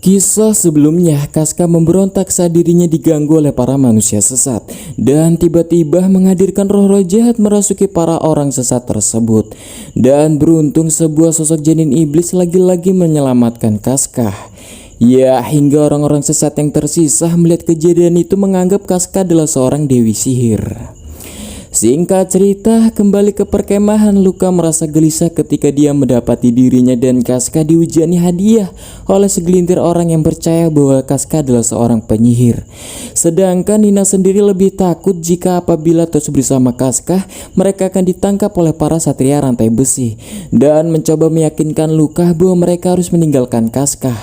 Kisah sebelumnya, Casca memberontak saat dirinya diganggu oleh para manusia sesat dan tiba-tiba menghadirkan roh-roh jahat merasuki para orang sesat tersebut. Dan beruntung sebuah sosok janin iblis lagi-lagi menyelamatkan Casca. Ya, hingga orang-orang sesat yang tersisa melihat kejadian itu menganggap Casca adalah seorang dewi sihir. Singkat cerita, kembali ke perkemahan, Luka merasa gelisah ketika dia mendapati dirinya dan Casca dihujani hadiah oleh segelintir orang yang percaya bahwa Casca adalah seorang penyihir. Sedangkan Nina sendiri lebih takut jika apabila terus bersama Casca, mereka akan ditangkap oleh para satria rantai besi dan mencoba meyakinkan Luka bahwa mereka harus meninggalkan Casca.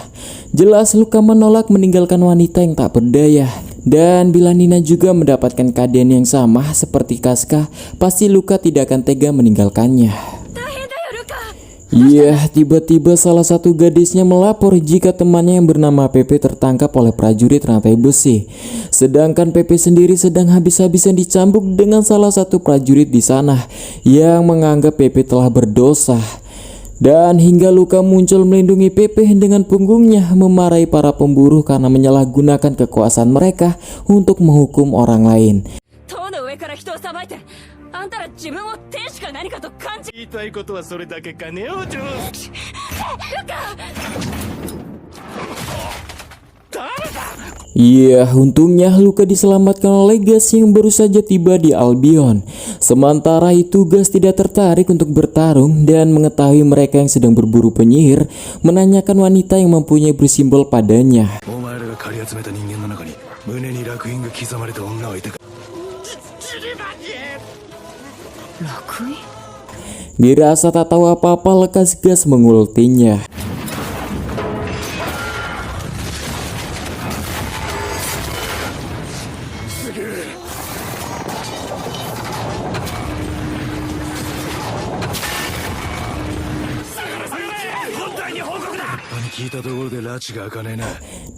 Jelas Luka menolak meninggalkan wanita yang tak berdaya. Dan bila Nina juga mendapatkan keadaan yang sama seperti Casca, pasti Luka tidak akan tega meninggalkannya. Iya, tiba-tiba salah satu gadisnya melapor jika temannya yang bernama Pepe tertangkap oleh prajurit rantai besi. Sedangkan Pepe sendiri sedang habis-habisan dicambuk dengan salah satu prajurit di sana yang menganggap Pepe telah berdosa. Dan hingga Luka muncul melindungi Pepe dengan punggungnya, memarahi para pemburu karena menyalahgunakan kekuasaan mereka untuk menghukum orang lain. Iya, untungnya Luka diselamatkan oleh Gas yang baru saja tiba di Albion. Sementara itu Gas tidak tertarik untuk bertarung dan mengetahui mereka yang sedang berburu penyihir, menanyakan wanita yang mempunyai bersimbol padanya. Dirasa tak tahu apa-apa, lekas Gas mengultinya.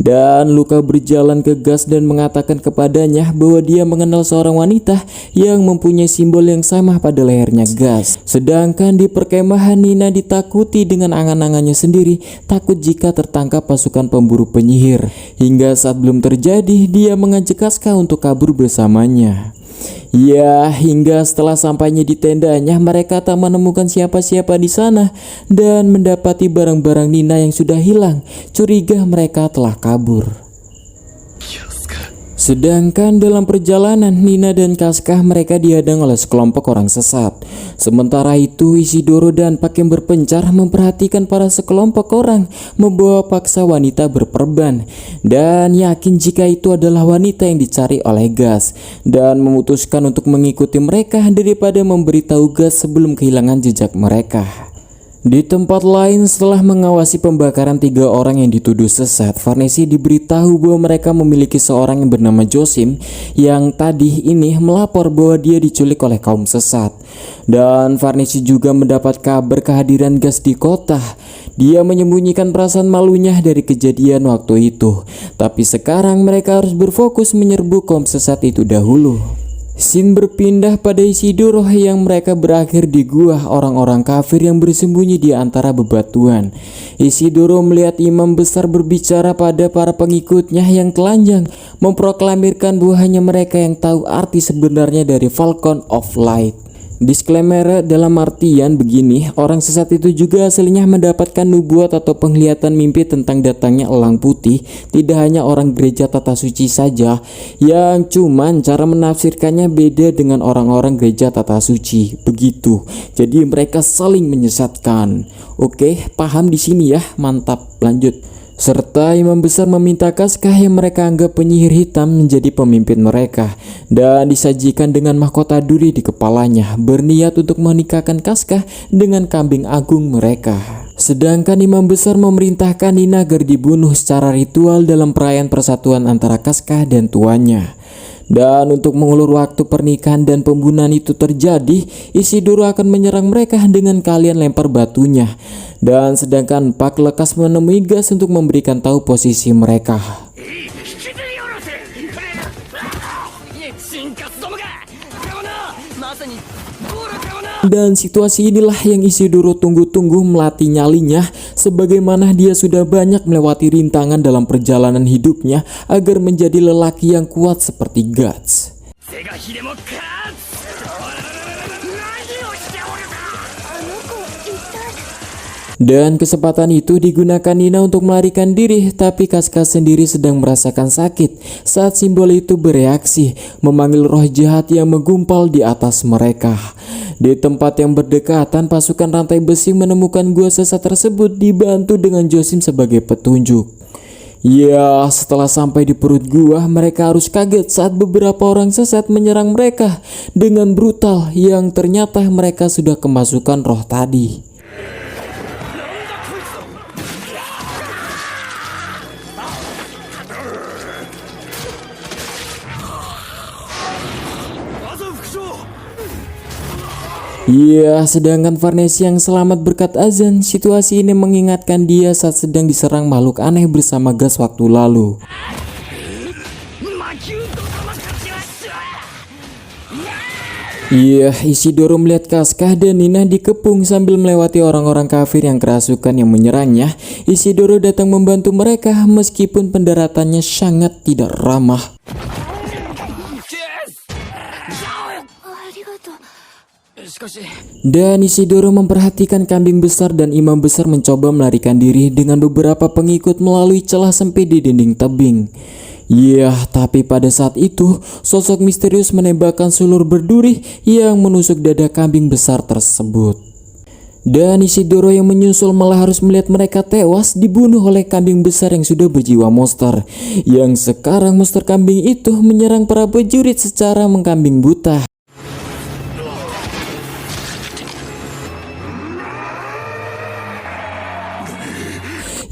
Dan Luka berjalan ke Gas dan mengatakan kepadanya bahwa dia mengenal seorang wanita yang mempunyai simbol yang sama pada lehernya Gas. Sedangkan di perkemahan, Nina ditakuti dengan angan-angannya sendiri, takut jika tertangkap pasukan pemburu penyihir. Hingga saat belum terjadi, dia mengajak Casca untuk kabur bersamanya. Ya, hingga setelah sampainya di tendanya, mereka tak menemukan siapa-siapa di sana dan mendapati barang-barang Nina yang sudah hilang. Curiga mereka telah kabur. Sedangkan dalam perjalanan, Nina dan Casca mereka dihadang oleh sekelompok orang sesat. Sementara itu Isidoro dan Pak yang berpencar memperhatikan para sekelompok orang membawa paksa wanita berperban dan yakin jika itu adalah wanita yang dicari oleh Gas, dan memutuskan untuk mengikuti mereka daripada memberitahu Gas sebelum kehilangan jejak mereka. Di tempat lain, setelah mengawasi pembakaran 3 orang yang dituduh sesat, Farnese diberitahu bahwa mereka memiliki seorang yang bernama Josim yang tadi ini melapor bahwa dia diculik oleh kaum sesat. Dan Farnese juga mendapat kabar kehadiran Gas di kota. Dia menyembunyikan perasaan malunya dari kejadian waktu itu, tapi sekarang mereka harus berfokus menyerbu kaum sesat itu dahulu. Scene berpindah pada Isidoro yang mereka berakhir di gua orang-orang kafir yang bersembunyi di antara bebatuan. Isidoro melihat imam besar berbicara pada para pengikutnya yang telanjang, memproklamirkan bahwa hanya mereka yang tahu arti sebenarnya dari Falcon of Light. Disclaimer dalam artian begini, orang sesat itu juga aslinya mendapatkan nubuat atau penglihatan mimpi tentang datangnya elang putih. Tidak hanya orang gereja tata suci saja, yang cuman cara menafsirkannya beda dengan orang-orang gereja tata suci. Begitu. Jadi mereka saling menyesatkan. Oke, paham di sini ya? Mantap, lanjut. Serta imam besar meminta Casca yang mereka anggap penyihir hitam menjadi pemimpin mereka dan disajikan dengan mahkota duri di kepalanya, berniat untuk menikahkan Casca dengan kambing agung mereka. Sedangkan imam besar memerintahkan Nina agar dibunuh secara ritual dalam perayaan persatuan antara Casca dan tuannya. Dan untuk mengulur waktu pernikahan dan pembunuhan itu terjadi, Isidoro akan menyerang mereka dengan kalian lempar batunya. Dan sedangkan Pak lekas menemui Gas untuk memberikan tahu posisi mereka. Dan situasi inilah yang Isidoro tunggu-tunggu melatih nyalinya, sebagaimana dia sudah banyak melewati rintangan dalam perjalanan hidupnya agar menjadi lelaki yang kuat seperti Guts. Dan kesempatan itu digunakan Nina untuk melarikan diri, tapi Casca sendiri sedang merasakan sakit saat simbol itu bereaksi, memanggil roh jahat yang menggumpal di atas mereka. Di tempat yang berdekatan, pasukan rantai besi menemukan gua sesat tersebut dibantu dengan Josim sebagai petunjuk. Ya, setelah sampai di perut gua, mereka harus kaget saat beberapa orang sesat menyerang mereka dengan brutal yang ternyata mereka sudah kemasukan roh tadi. Iya, sedangkan Varnesi yang selamat berkat azan, situasi ini mengingatkan dia saat sedang diserang makhluk aneh bersama gas waktu lalu. Iya, Isidoro melihat Casca dan Nina dikepung sambil melewati orang-orang kafir yang kerasukan yang menyerangnya. Isidoro datang membantu mereka meskipun pendaratannya sangat tidak ramah. Dan Isidoro memperhatikan kambing besar dan imam besar mencoba melarikan diri dengan beberapa pengikut melalui celah sempit di dinding tebing. Ya, tapi pada saat itu sosok misterius menembakkan sulur berduri yang menusuk dada kambing besar tersebut. Dan Isidoro yang menyusul malah harus melihat mereka tewas dibunuh oleh kambing besar yang sudah berjiwa monster. Yang sekarang monster kambing itu menyerang para prajurit secara mengkambing buta.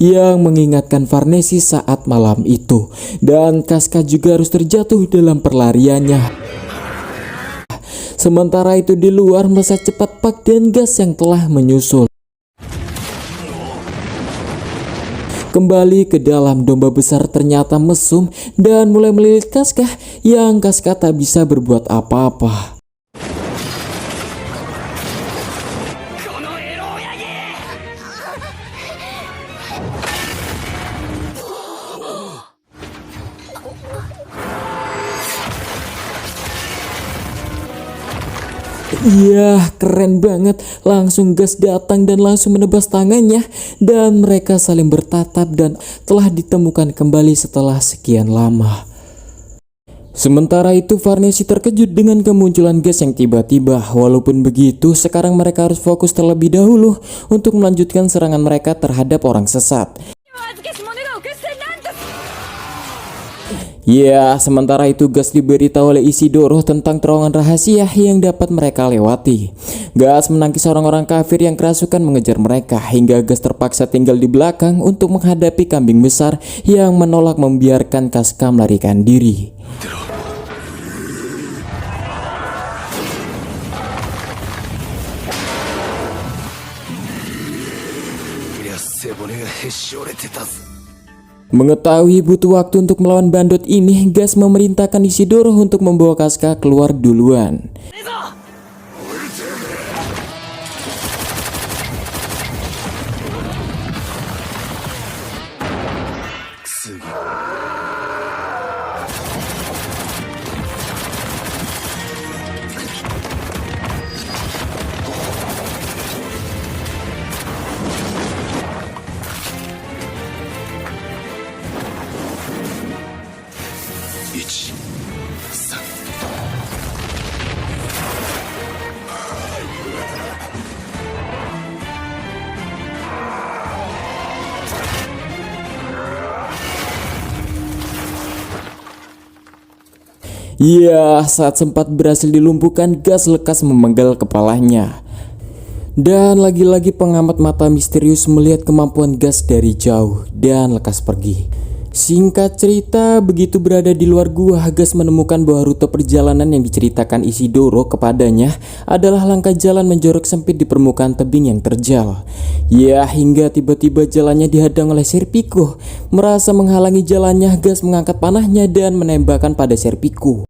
Yang mengingatkan Varnesi saat malam itu, dan Casca juga harus terjatuh dalam perlariannya. Sementara itu di luar melesat cepat Pak dan Gas yang telah menyusul. Kembali ke dalam, domba besar ternyata mesum dan mulai melilit Casca, yang Casca tak bisa berbuat apa-apa. Iya, keren banget. Langsung Gas datang dan langsung menebas tangannya, dan mereka saling bertatap dan telah ditemukan kembali setelah sekian lama. Sementara itu Varnesi terkejut dengan kemunculan Gas yang tiba-tiba. Walaupun begitu, sekarang mereka harus fokus terlebih dahulu untuk melanjutkan serangan mereka terhadap orang sesat. Ya, sementara itu Gas diberitahu oleh Isidoro tentang terowongan rahasia yang dapat mereka lewati. Gas menangkis orang-orang kafir yang kerasukan mengejar mereka, hingga Gas terpaksa tinggal di belakang untuk menghadapi kambing besar yang menolak membiarkan Casca melarikan diri. Mengetahui butuh waktu untuk melawan bandot ini, Gas memerintahkan Isidoro untuk membawa Casca keluar duluan. Ya, saat sempat berhasil dilumpuhkan, Gas lekas memenggal kepalanya. Dan lagi-lagi pengamat mata misterius melihat kemampuan Gas dari jauh dan lekas pergi. Singkat cerita, begitu berada di luar gua, Gas menemukan bahwa rute perjalanan yang diceritakan Isidoro kepadanya adalah langkah jalan menjorok sempit di permukaan tebing yang terjal. Ya, hingga tiba-tiba jalannya dihadang oleh Serpico. Merasa menghalangi jalannya, Gas mengangkat panahnya dan menembakkan pada Serpico.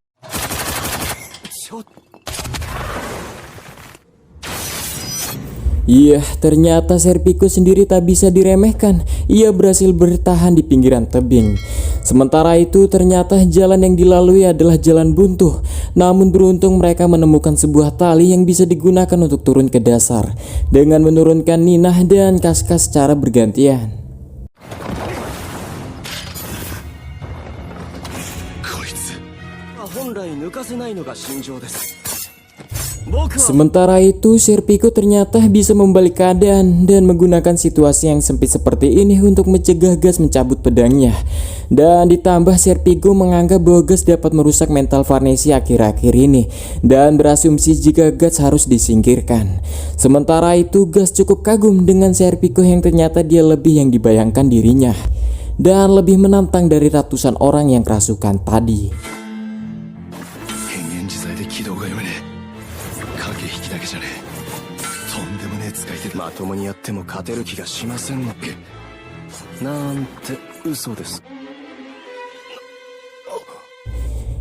Iya, ternyata Serpico sendiri tak bisa diremehkan. Ia berhasil bertahan di pinggiran tebing. Sementara itu ternyata jalan yang dilalui adalah jalan buntu. Namun beruntung mereka menemukan sebuah tali yang bisa digunakan untuk turun ke dasar dengan menurunkan Nina dan Casca secara bergantian. Sementara itu Serpico ternyata bisa membalik keadaan dan menggunakan situasi yang sempit seperti ini untuk mencegah gas mencabut pedangnya. Dan ditambah Serpico menganggap bahwa gas dapat merusak mental Varnesi akhir-akhir ini dan berasumsi jika gas harus disingkirkan. Sementara itu gas cukup kagum dengan Serpico yang ternyata dia lebih yang dibayangkan dirinya dan lebih menantang dari ratusan orang yang kerasukan tadi. まともにやっても勝てる気がしませんのなんて嘘です。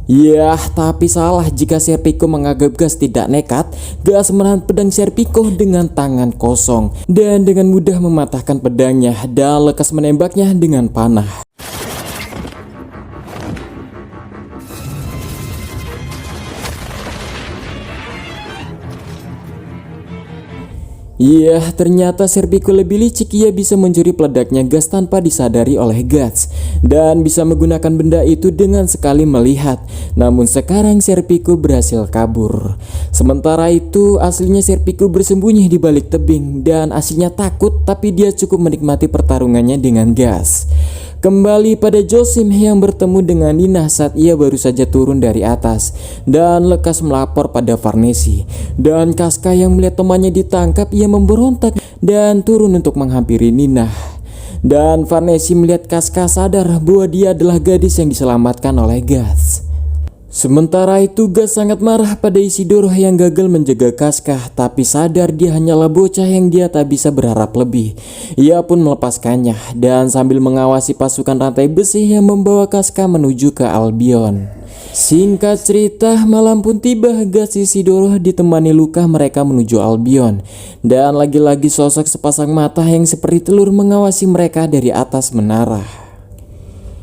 Yah, tapi salah jika Serpico menganggap gas tidak nekat. Gas menahan pedang Serpico dengan tangan kosong dan dengan mudah mematahkan pedangnya dan lekas menembaknya dengan panah. Iya, ternyata Serpico lebih licik. Ia bisa mencuri peledaknya gas tanpa disadari oleh Guts dan bisa menggunakan benda itu dengan sekali melihat. Namun sekarang Serpico berhasil kabur. Sementara itu aslinya Serpico bersembunyi di balik tebing dan aslinya takut, tapi dia cukup menikmati pertarungannya dengan Guts. Kembali pada Josim yang bertemu dengan Nina saat ia baru saja turun dari atas dan lekas melapor pada Varnesi. Dan Casca yang melihat temannya ditangkap, ia memberontak dan turun untuk menghampiri Nina. Dan Varnesi melihat Casca sadar bahwa dia adalah gadis yang diselamatkan oleh Guts. Sementara itu Guts sangat marah pada Isidoro yang gagal menjaga Casca, tapi sadar dia hanyalah bocah yang dia tak bisa berharap lebih. Ia pun melepaskannya dan sambil mengawasi pasukan rantai besi yang membawa Casca menuju ke Albion. Singkat cerita, malam pun tiba. Guts Isidoro ditemani Luka mereka menuju Albion. Dan lagi-lagi sosok sepasang mata yang seperti telur mengawasi mereka dari atas menara.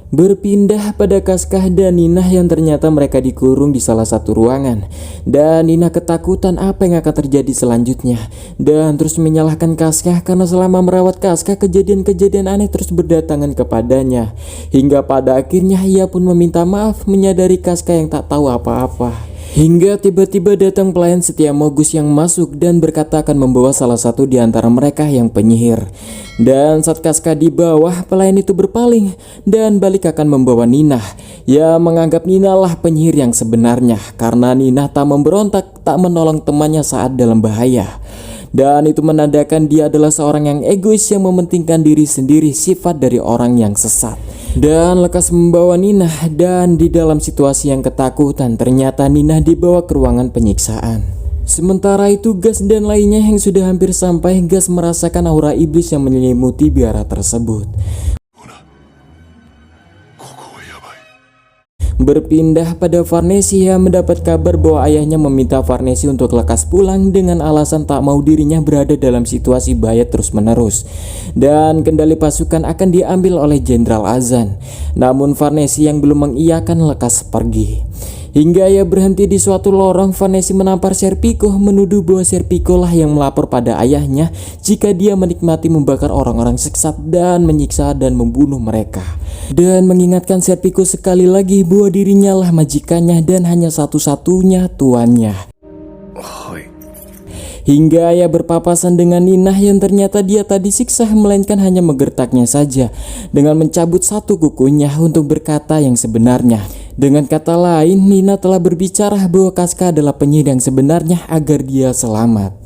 Berpindah pada Casca dan Nina yang ternyata mereka dikurung di salah satu ruangan. Dan Nina ketakutan apa yang akan terjadi selanjutnya dan terus menyalahkan Casca karena selama merawat Casca kejadian-kejadian aneh terus berdatangan kepadanya. Hingga pada akhirnya ia pun meminta maaf, menyadari Casca yang tak tahu apa-apa. Hingga tiba-tiba datang pelayan setia Mogus yang masuk dan berkata akan membawa salah satu di antara mereka yang penyihir. Dan saat Casca di bawah, pelayan itu berpaling dan balik akan membawa Nina. Ia menganggap Nina lah penyihir yang sebenarnya karena Nina tak memberontak, tak menolong temannya saat dalam bahaya. Dan itu menandakan dia adalah seorang yang egois yang mementingkan diri sendiri, sifat dari orang yang sesat. Dan lekas membawa Nina, dan di dalam situasi yang ketakutan ternyata Nina dibawa ke ruangan penyiksaan. Sementara itu Gas dan lainnya yang sudah hampir sampai, Gas merasakan aura iblis yang menyelimuti biara tersebut. Berpindah pada Varnesi yang mendapat kabar bahwa ayahnya meminta Varnesi untuk lekas pulang dengan alasan tak mau dirinya berada dalam situasi bahaya terus-menerus dan kendali pasukan akan diambil oleh Jenderal Azan. Namun Varnesi yang belum mengiyakan lekas pergi. Hingga ia berhenti di suatu lorong, Varnesi menampar Serpico, menuduh bahwa Serpico lah yang melapor pada ayahnya jika dia menikmati membakar orang-orang sesat dan menyiksa dan membunuh mereka. Dan mengingatkan Serpico sekali lagi bahwa dirinya lah majikannya dan hanya satu-satunya tuannya. Hingga ia berpapasan dengan Nina yang ternyata dia tak disiksa melainkan hanya menggertaknya saja dengan mencabut satu kukunya untuk berkata yang sebenarnya. Dengan kata lain, Nina telah berbicara bahwa Casca adalah penyihir yang sebenarnya agar dia selamat.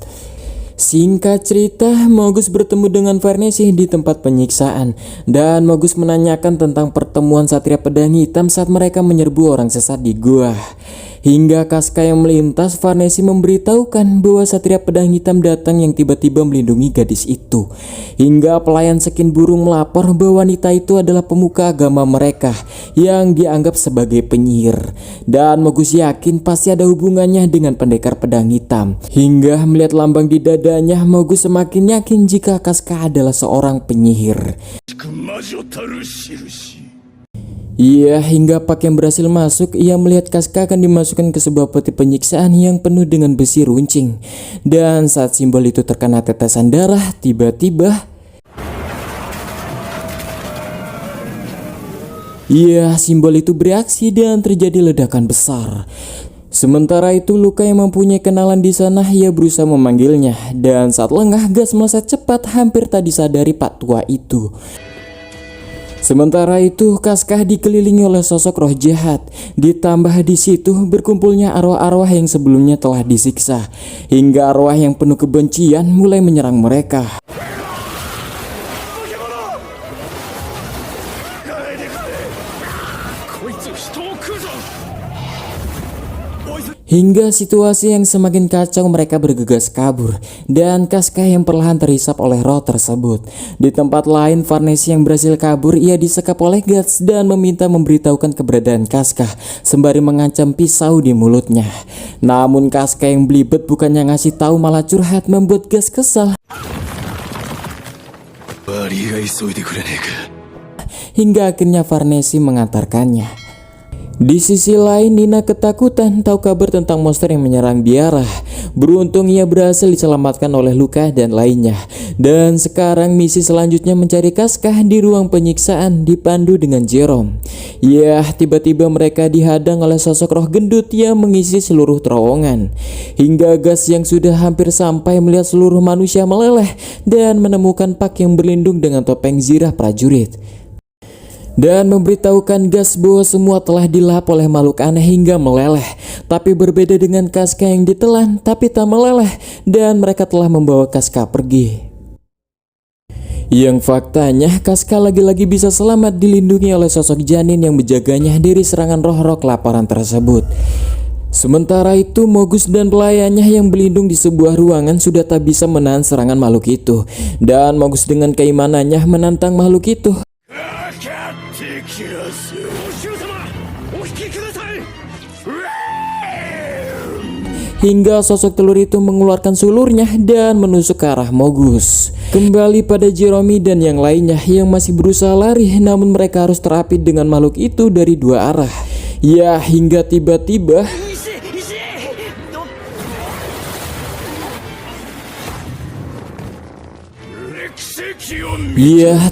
Singkat cerita, Mogus bertemu dengan Varnesi di tempat penyiksaan dan Mogus menanyakan tentang pertemuan Satria Pedang Hitam saat mereka menyerbu orang sesat di gua. Hingga Casca yang melintas, Varnesi memberitahukan bahwa satria pedang hitam datang yang tiba-tiba melindungi gadis itu. Hingga pelayan Skin Burung melapor bahwa wanita itu adalah pemuka agama mereka yang dianggap sebagai penyihir. Dan Mogus yakin pasti ada hubungannya dengan pendekar pedang hitam. Hingga melihat lambang di dadanya, Mogus semakin yakin jika Casca adalah seorang penyihir. Iya, hingga Pak yang berhasil masuk, ia melihat Casca akan dimasukkan ke sebuah peti penyiksaan yang penuh dengan besi runcing. Dan saat simbol itu terkena tetesan darah, tiba-tiba simbol itu bereaksi dan terjadi ledakan besar. Sementara itu Luka yang mempunyai kenalan di sana, ia berusaha memanggilnya. Dan saat lengah, gas melesat cepat, hampir tak disadari Pak tua itu. Sementara itu Casca dikelilingi oleh sosok roh jahat. Ditambah di situ berkumpulnya arwah-arwah yang sebelumnya telah disiksa. Hingga arwah yang penuh kebencian mulai menyerang mereka. Hingga situasi yang semakin kacau, mereka bergegas kabur dan Casca yang perlahan terhisap oleh roh tersebut. Di tempat lain, Varnesi yang berhasil kabur, ia disekap oleh Guts dan meminta memberitahukan keberadaan Casca sembari mengancam pisau di mulutnya. Namun Casca yang belibet bukannya ngasih tahu malah curhat, membuat Guts kesal. Hingga akhirnya Varnesi mengantarkannya. Di sisi lain, Nina ketakutan tahu kabar tentang monster yang menyerang Diarah. Beruntung ia berhasil diselamatkan oleh Luka dan lainnya. Dan sekarang misi selanjutnya mencari Casca di ruang penyiksaan dipandu dengan Jerome. Tiba-tiba mereka dihadang oleh sosok roh gendut yang mengisi seluruh terowongan. Hingga Gas yang sudah hampir sampai melihat seluruh manusia meleleh dan menemukan Pak yang berlindung dengan topeng zirah prajurit. Dan memberitahukan Gas bahwa semua telah dilahap oleh makhluk aneh hingga meleleh. Tapi berbeda dengan Casca yang ditelan tapi tak meleleh, dan mereka telah membawa Casca pergi. Yang faktanya Casca lagi-lagi bisa selamat dilindungi oleh sosok janin yang menjaganya dari serangan roh-roh kelaparan tersebut. Sementara itu Mogus dan pelayannya yang berlindung di sebuah ruangan sudah tak bisa menahan serangan makhluk itu. Dan Mogus dengan keimanannya menantang makhluk itu. Hingga sosok telur itu mengeluarkan sulurnya dan menusuk ke arah Mogus. Kembali pada Jerome dan yang lainnya yang masih berusaha lari, namun mereka harus terapit dengan makhluk itu dari dua arah. Hingga tiba-tiba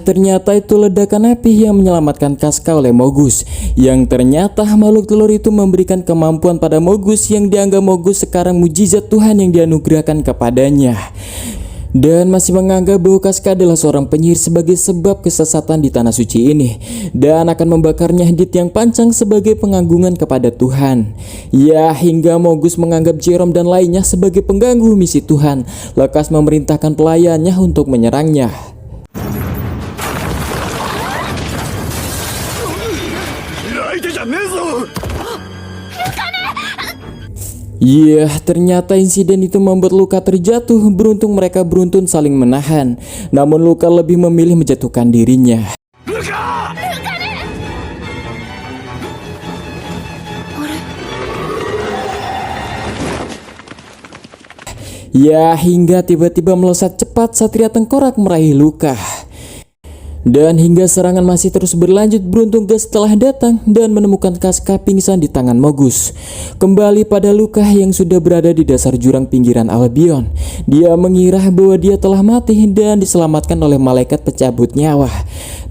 ternyata itu ledakan api yang menyelamatkan Casca oleh Mogus. Yang ternyata makhluk telur itu memberikan kemampuan pada Mogus yang dianggap Mogus sekarang mujizat Tuhan yang dianugerahkan kepadanya. Dan masih menganggap bahwa Casca adalah seorang penyihir sebagai sebab kesesatan di tanah suci ini, dan akan membakarnya di tiang pancang sebagai penganggungan kepada Tuhan. Hingga Mogus menganggap Jerome dan lainnya sebagai pengganggu misi Tuhan, lekas memerintahkan pelayannya untuk menyerangnya. Ternyata insiden itu membuat Luka terjatuh. Beruntung mereka beruntun saling menahan, namun Luka lebih memilih menjatuhkan dirinya. Hingga tiba-tiba melesat cepat Satria Tengkorak meraih Luka. Dan hingga serangan masih terus berlanjut, beruntung Gas telah datang dan menemukan Casca pingsan di tangan Mogus. Kembali pada Luka yang sudah berada di dasar jurang pinggiran Albion. Dia mengira bahwa dia telah mati dan diselamatkan oleh malaikat pencabut nyawa.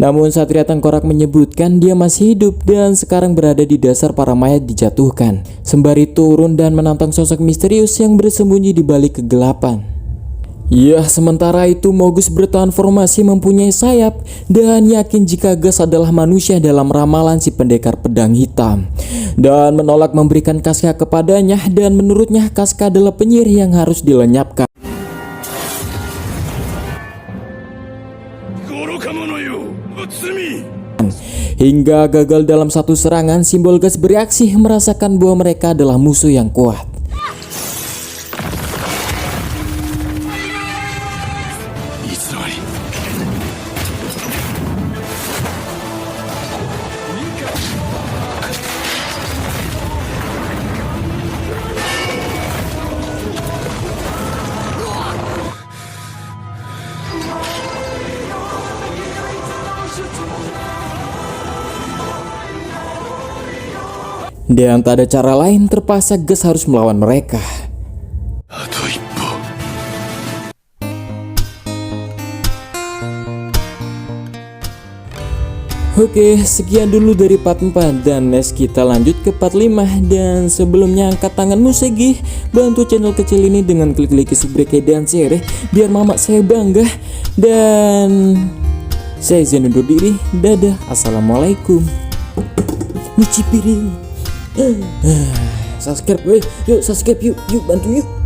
Namun Satria Tengkorak menyebutkan dia masih hidup dan sekarang berada di dasar para mayat dijatuhkan, sembari turun dan menantang sosok misterius yang bersembunyi di balik kegelapan. Sementara itu Mogus bertransformasi mempunyai sayap dan yakin jika Gas adalah manusia dalam ramalan si pendekar pedang hitam, dan menolak memberikan Casca kepadanya, dan menurutnya Casca adalah penyihir yang harus dilenyapkan. Hingga gagal dalam satu serangan, simbol gas bereaksi merasakan bahwa mereka adalah musuh yang kuat. Dan tak ada cara lain, terpaksa Gas harus melawan mereka. Oke, sekian dulu dari part 4 dan next kita lanjut ke part 5. Dan sebelumnya angkat tanganmu Segi, bantu channel kecil ini dengan klik subscribe dan share biar mama saya bangga. Dan saya izin undur diri, dadah, assalamualaikum. Nyuci piring. Subscribe, yuk subscribe, yuk bantu yuk.